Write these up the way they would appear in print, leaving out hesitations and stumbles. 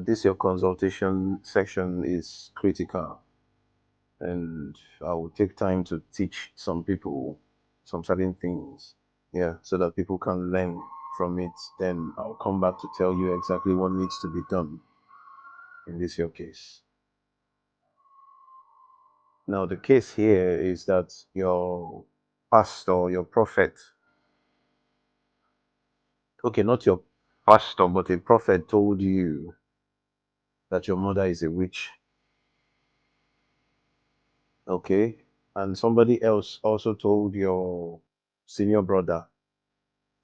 This your consultation section is critical, and I will take time to teach some people some certain things, yeah, so that people can learn from it. Then I'll come back to tell you exactly what needs to be done in this your case. Now, the case here is that your pastor, your prophet, okay, not your pastor, but a prophet told you that your mother is a witch, okay? And somebody else also told your senior brother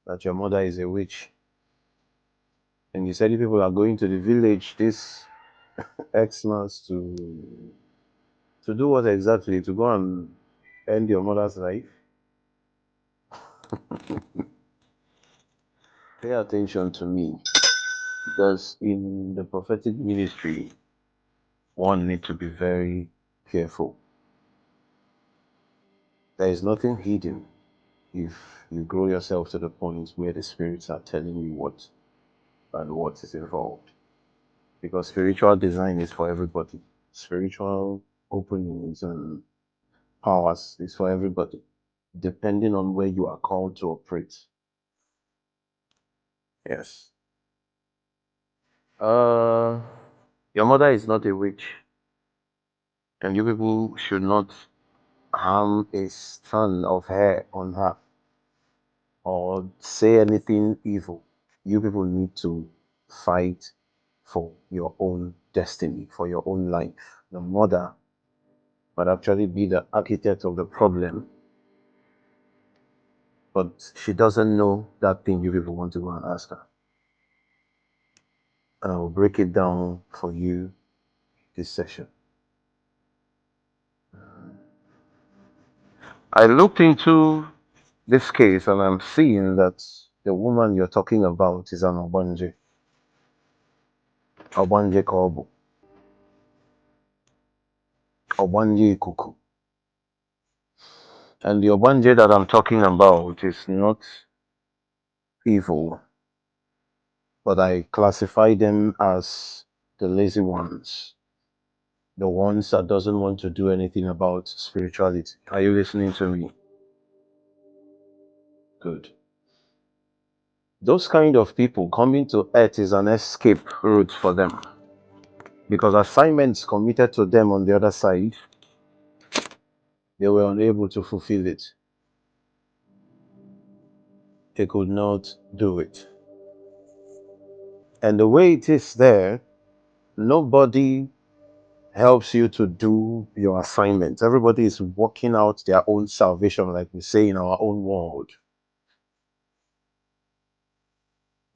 that your mother is a witch. And you said you people are going to the village this Xmas to do what exactly? To go and end your mother's life? Pay attention to me, because in the prophetic ministry, one need to be very careful. There is nothing hidden if you grow yourself to the point where the spirits are telling you what and what is involved. Because spiritual design is for everybody. Spiritual openings and powers is for everybody, depending on where you are called to operate. Yes. Uh, your mother is not a witch, and you people should not harm a strand of hair on her or say anything evil. You people need to fight for your own destiny, for your own life. The mother might actually be the architect of the problem, but she doesn't know that thing you people want to go and ask her. And I will break it down for you this session. I looked into this case and I'm seeing that the woman you're talking about is an Ogbanje. Ogbanje Kobo. Ogbanje Kuku. And the Ogbanje that I'm talking about is not evil, but I classify them as the lazy ones, the ones that doesn't want to do anything about spirituality. Are you listening to me? Good. Those kind of people coming to earth is an escape route for them, because assignments committed to them on the other side, they were unable to fulfill it. They could not do it. And the way it is there, nobody helps you to do your assignment. Everybody is working out their own salvation, like we say in our own world.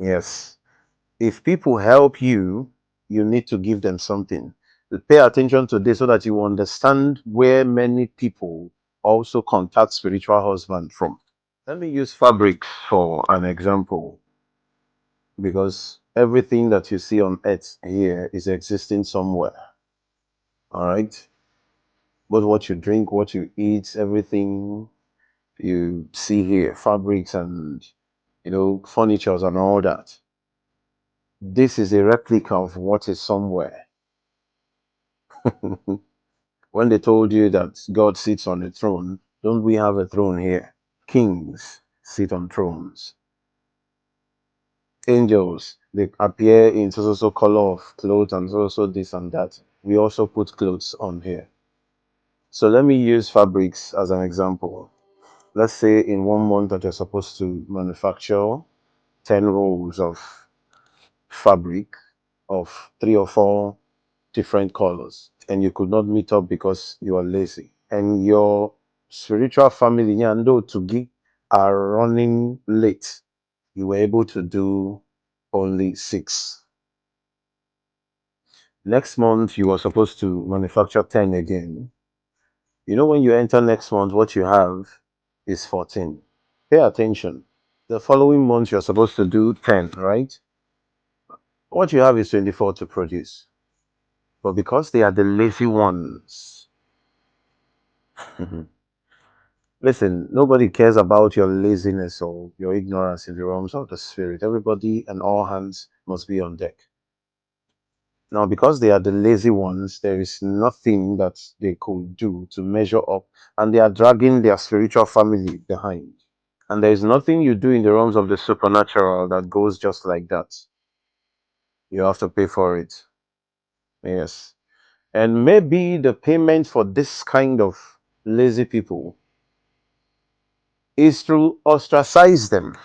Yes. If people help you, you need to give them something. Pay attention to this so that you understand where many people also contact spiritual husband from. Let me use fabrics for an example, because everything that you see on earth here is existing somewhere. All right. But what you drink, what you eat, everything you see here, fabrics and furnitures and all that. This is a replica of what is somewhere. When they told you that God sits on a throne, don't we have a throne here? Kings sit on thrones. Angels, they appear in so color of clothes and so this and that. We also put clothes on here. So let me use fabrics as an example. Let's say in 1 month that you're supposed to manufacture 10 rolls of fabric of 3 or 4 different colors, and you could not meet up because you are lazy. And your spiritual family, Nyando Tugi, are running late. You were able to do only 6. Next month, you are supposed to manufacture 10 again. When you enter next month, what you have is 14. Pay attention. The following month, you're supposed to do 10, right? What you have is 24 to produce. But because they are the lazy ones, listen, nobody cares about your laziness or your ignorance in the realms of the spirit. Everybody and all hands must be on deck. Now, because they are the lazy ones, there is nothing that they could do to measure up, and they are dragging their spiritual family behind. And there is nothing you do in the realms of the supernatural that goes just like that. You have to pay for it. Yes. And maybe the payment for this kind of lazy people is to ostracize them,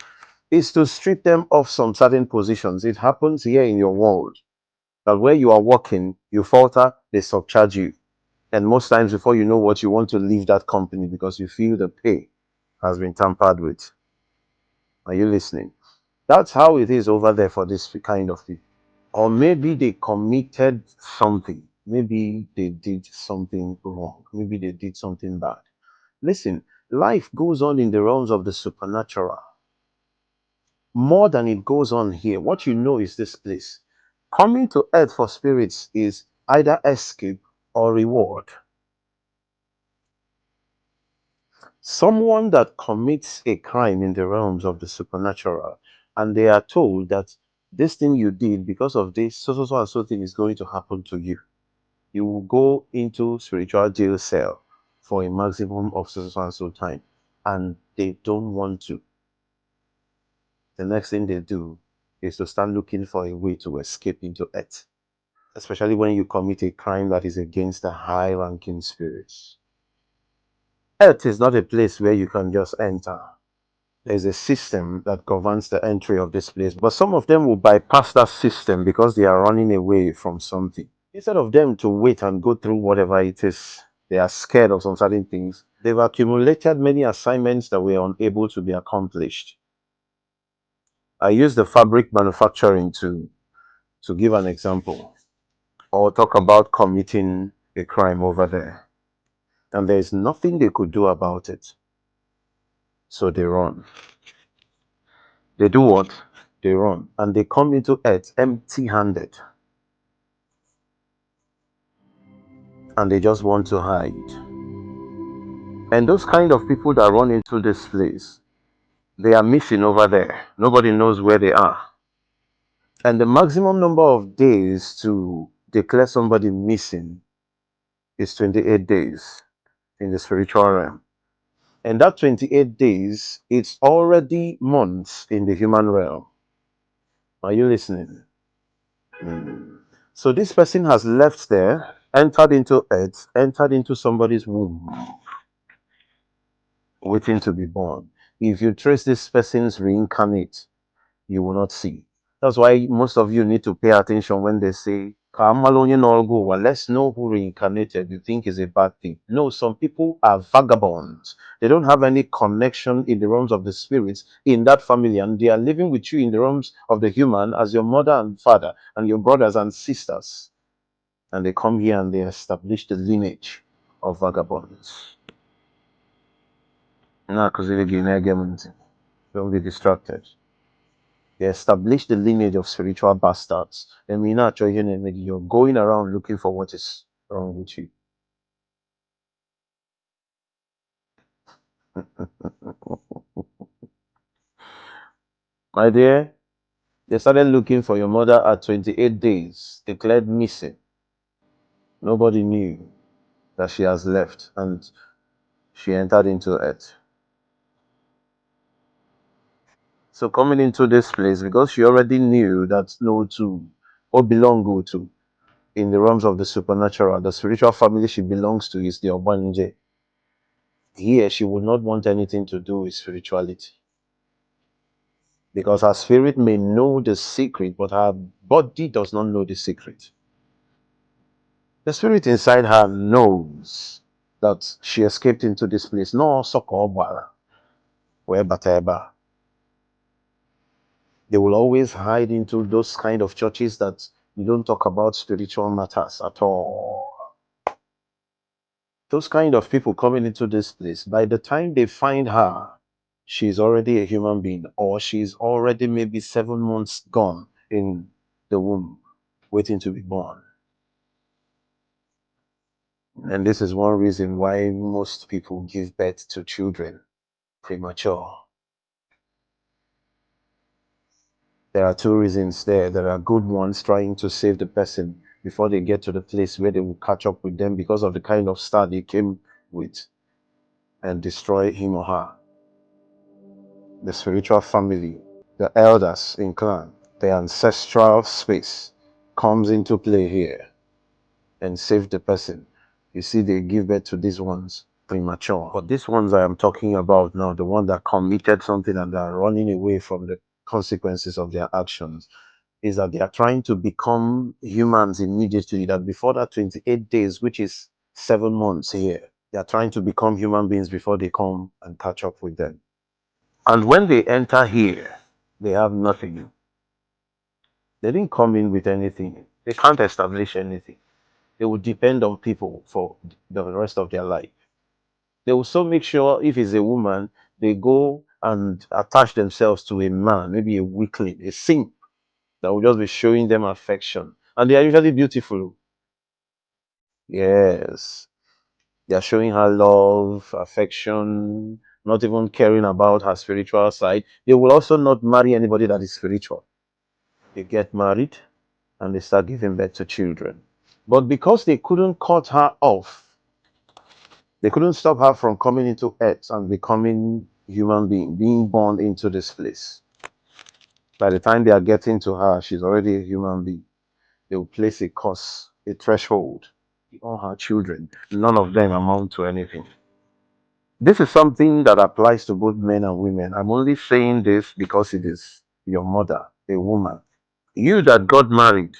is to strip them of some certain positions. It happens here in your world that where you are working, you falter, they subcharge you. And most times, before you know what, you want to leave that company because you feel the pay has been tampered with. Are you listening? That's how it is over there for this kind of people. Or maybe they committed something. Maybe they did something wrong. Maybe they did something bad. Listen, life goes on in the realms of the supernatural more than it goes on here. What you know is this place. Coming to earth for spirits is either escape or reward. Someone that commits a crime in the realms of the supernatural, and they are told that this thing you did because of this, so and so thing is going to happen to you. You will go into spiritual jail cell for a maximum of so and so time, and they don't want to. The next thing they do is to start looking for a way to escape into earth, especially when you commit a crime that is against the high ranking spirits. Earth is not a place where you can just enter. There's a system that governs the entry of this place, but some of them will bypass that system because they are running away from something. Instead of them to wait and go through whatever it is, they are scared of some certain things. They've accumulated many assignments that were unable to be accomplished. I use the fabric manufacturing to give an example or talk about committing a crime over there. And there is nothing they could do about it. So they run. They do what? They run. And they come into earth empty handed. And they just want to hide. And those kind of people that run into this place, they are missing over there. Nobody knows where they are. And the maximum number of days to declare somebody missing is 28 days in the spiritual realm. And that 28 days, it's already months in the human realm. Are you listening? Mm. So this person has left there, entered into earth, entered into somebody's womb, waiting to be born. If you trace this person's reincarnate, you will not see. That's why most of you need to pay attention when they say, "Kamalonye no go." Well, let's know who reincarnated. You think is a bad thing. No, some people are vagabonds. They don't have any connection in the realms of the spirits in that family, and they are living with you in the realms of the human as your mother and father and your brothers and sisters. And they come here and they establish the lineage of vagabonds. Nah, 'cause don't be distracted. They establish the lineage of spiritual bastards. And we not you're going around looking for what is wrong with you. My dear, they started looking for your mother at 28 days, declared missing. Nobody knew that she has left and she entered into earth. So coming into this place, because she already knew that no to or belong go to in the realms of the supernatural, the spiritual family she belongs to is the Ogbanje. Here, she would not want anything to do with spirituality. Because her spirit may know the secret, but her body does not know the secret. The spirit inside her knows that she escaped into this place. No, Sokobala, where Bateba. They will always hide into those kind of churches that you don't talk about spiritual matters at all. Those kind of people coming into this place, by the time they find her, she's already a human being, or she's already maybe 7 months gone in the womb, waiting to be born. And this is one reason why most people give birth to children premature. There are two reasons there. There are good ones trying to save the person, before they get to the place where they will catch up with them because of the kind of star they came with and destroy him or her. The spiritual family, the elders in clan, the ancestral space comes into play here and save the person. You see, they give birth to these ones premature. But these ones I am talking about now, the one that committed something and they are running away from the consequences of their actions, is that they are trying to become humans immediately. That before that 28 days, which is 7 months here, they are trying to become human beings before they come and catch up with them. And when they enter here, they have nothing. They didn't come in with anything. They can't establish anything. They will depend on people for the rest of their life. They will so make sure if it's a woman, they go and attach themselves to a man, maybe a weakling, a simp that will just be showing them affection. And they are usually beautiful. Yes. They are showing her love, affection, not even caring about her spiritual side. They will also not marry anybody that is spiritual. They get married and they start giving birth to children. But because they couldn't cut her off, they couldn't stop her from coming into earth and becoming human being, being born into this place. By the time they are getting to her, she's already a human being. They will place a curse, a threshold. All her children, none of them amount to anything. This is something that applies to both men and women. I'm only saying this because it is your mother, a woman. You that got married,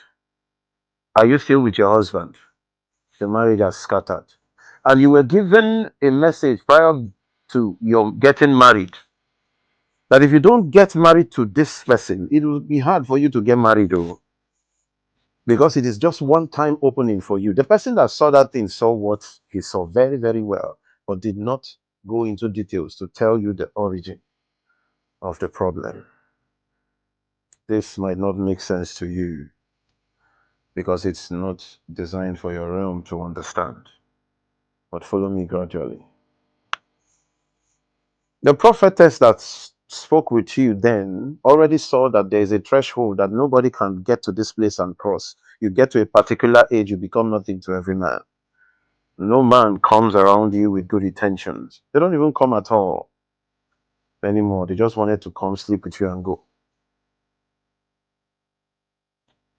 are you still with your husband? The marriage has scattered. And you were given a message prior to your getting married that if you don't get married to this person, it will be hard for you to get married, though, because it is just one time opening for you. The person that saw that thing saw what he saw very, very well, but did not go into details to tell you the origin of the problem. This might not make sense to you because it's not designed for your realm to understand. But follow me gradually. The prophetess that spoke with you then already saw that there is a threshold that nobody can get to this place and cross. You get to a particular age, you become nothing to every man. No man comes around you with good intentions. They don't even come at all anymore. They just wanted to come sleep with you and go.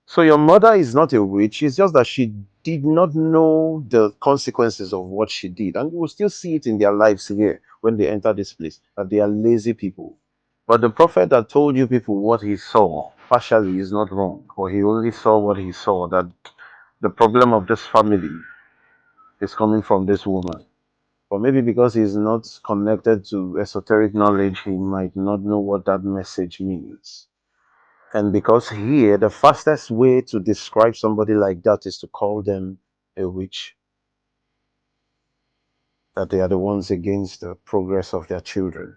So your mother is not a witch. It's just that she did not know the consequences of what she did. And you will still see it in their lives here when they enter this place, that they are lazy people. But the prophet that told you people what he saw, partially is not wrong. Or he only saw what he saw, that the problem of this family is coming from this woman. Or maybe because he's not connected to esoteric knowledge, he might not know what that message means. And because here, the fastest way to describe somebody like that is to call them a witch, that they are the ones against the progress of their children.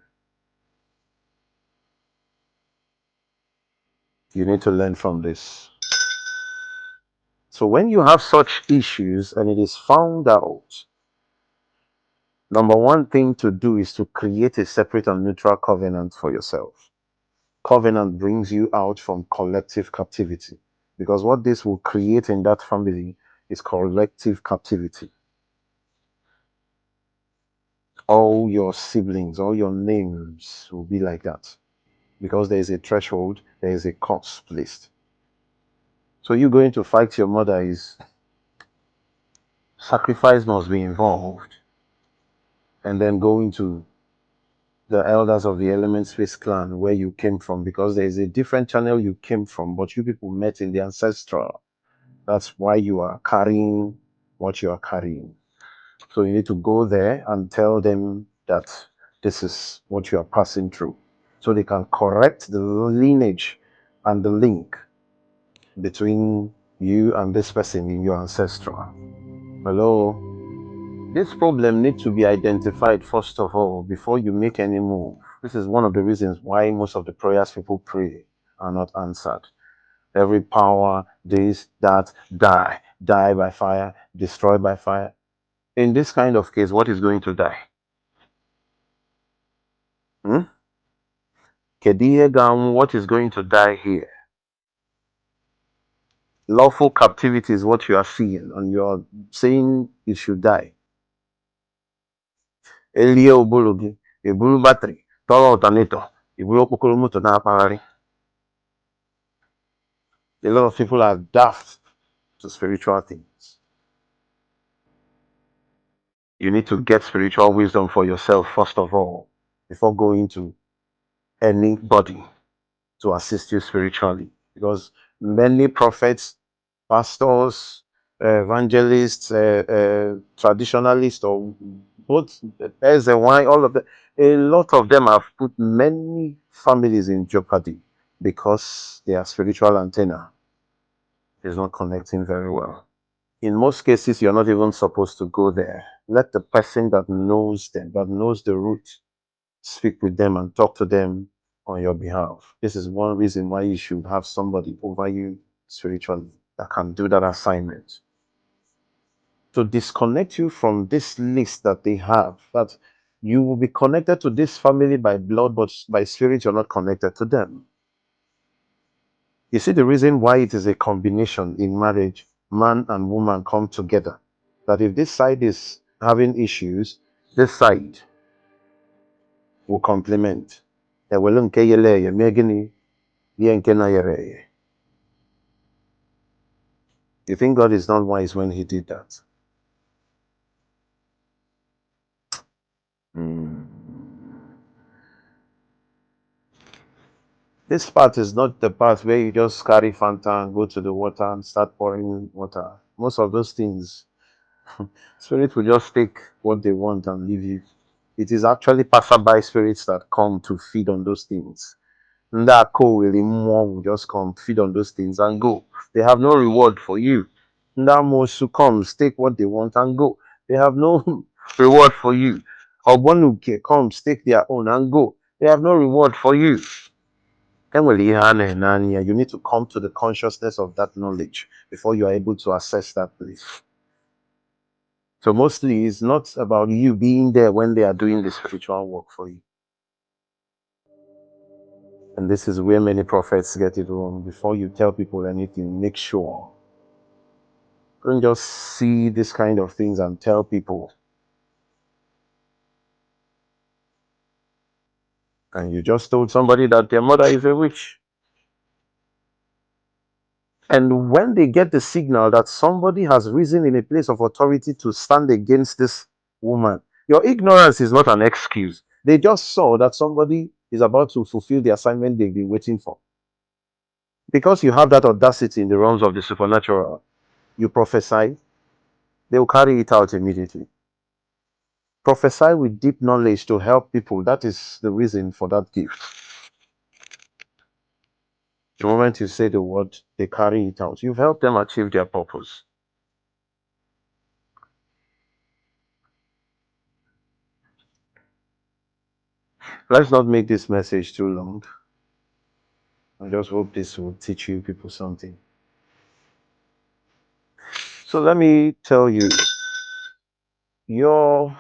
You need to learn from this. So when you have such issues and it is found out, number one thing to do is to create a separate and neutral covenant for yourself. Covenant brings you out from collective captivity, because what this will create in that family is collective captivity. All your siblings, all your names will be like that, because there is a threshold, there is a cost placed. So you going to fight your mother is sacrifice must be involved, and then going to the elders of the element space clan where you came from, because there is a different channel you came from, but you people met in the ancestral. That's why you are carrying what you are carrying. So you need to go there and tell them that this is what you are passing through, so they can correct the lineage and the link between you and this person in your ancestral. Hello? This problem needs to be identified first of all before you make any move. This is one of the reasons why most of the prayers people pray are not answered. Every power, this, that, die. Die by fire, destroy by fire. In this kind of case, what is going to die? Hmm? Kediye Gam, what is going to die here? Lawful captivity is what you are seeing, and you are saying you should die. Elie ụbụrụ gị, eburu batrị, tọrọ ọltanetọ, eburu okpokoro moto na-akpagharị. A lot of people are daft to spiritual things. You need to get spiritual wisdom for yourself, first of all, before going to anybody to assist you spiritually. Because many prophets, pastors, evangelists, traditionalists, or both as a wine, all of them, a lot of them have put many families in jeopardy because their spiritual antenna is not connecting very well. In most cases, you're not even supposed to go there. Let the person that knows them, that knows the root, speak with them and talk to them on your behalf. This is one reason why you should have somebody over you spiritually that can do that assignment. To disconnect you from this list that they have, that you will be connected to this family by blood, but by spirit, you're not connected to them. You see, the reason why it is a combination in marriage, man and woman come together. That if this side is having issues, this side will complement. You think God is not wise when He did that? Mm. This part is not the part where you just carry Fanta and go to the water and start pouring water. Most of those things, spirit will just take what they want and leave you. It is actually passerby spirits that come to feed on those things. That really more will just come, feed on those things and go. They have no reward for you. That Mosu comes, take what they want and go. They have no reward for you. Obonuke comes, take their own and go. They have no reward for you. You need to come to the consciousness of that knowledge before you are able to assess that place. So mostly it's not about you being there when they are doing the spiritual work for you. And this is where many prophets get it wrong. Before you tell people anything, make sure. Don't just see this kind of things and tell people. And you just told somebody that their mother is a witch. And when they get the signal that somebody has risen in a place of authority to stand against this woman, your ignorance is not an excuse. They just saw that somebody is about to fulfill the assignment they've been waiting for. Because you have that audacity in the realms of the supernatural, you prophesy, they will carry it out immediately. Prophesy with deep knowledge to help people. That is the reason for that gift. The moment you say the word, they carry it out. You've helped them achieve their purpose. Let's not make this message too long. I just hope this will teach you people something. So let me tell you, your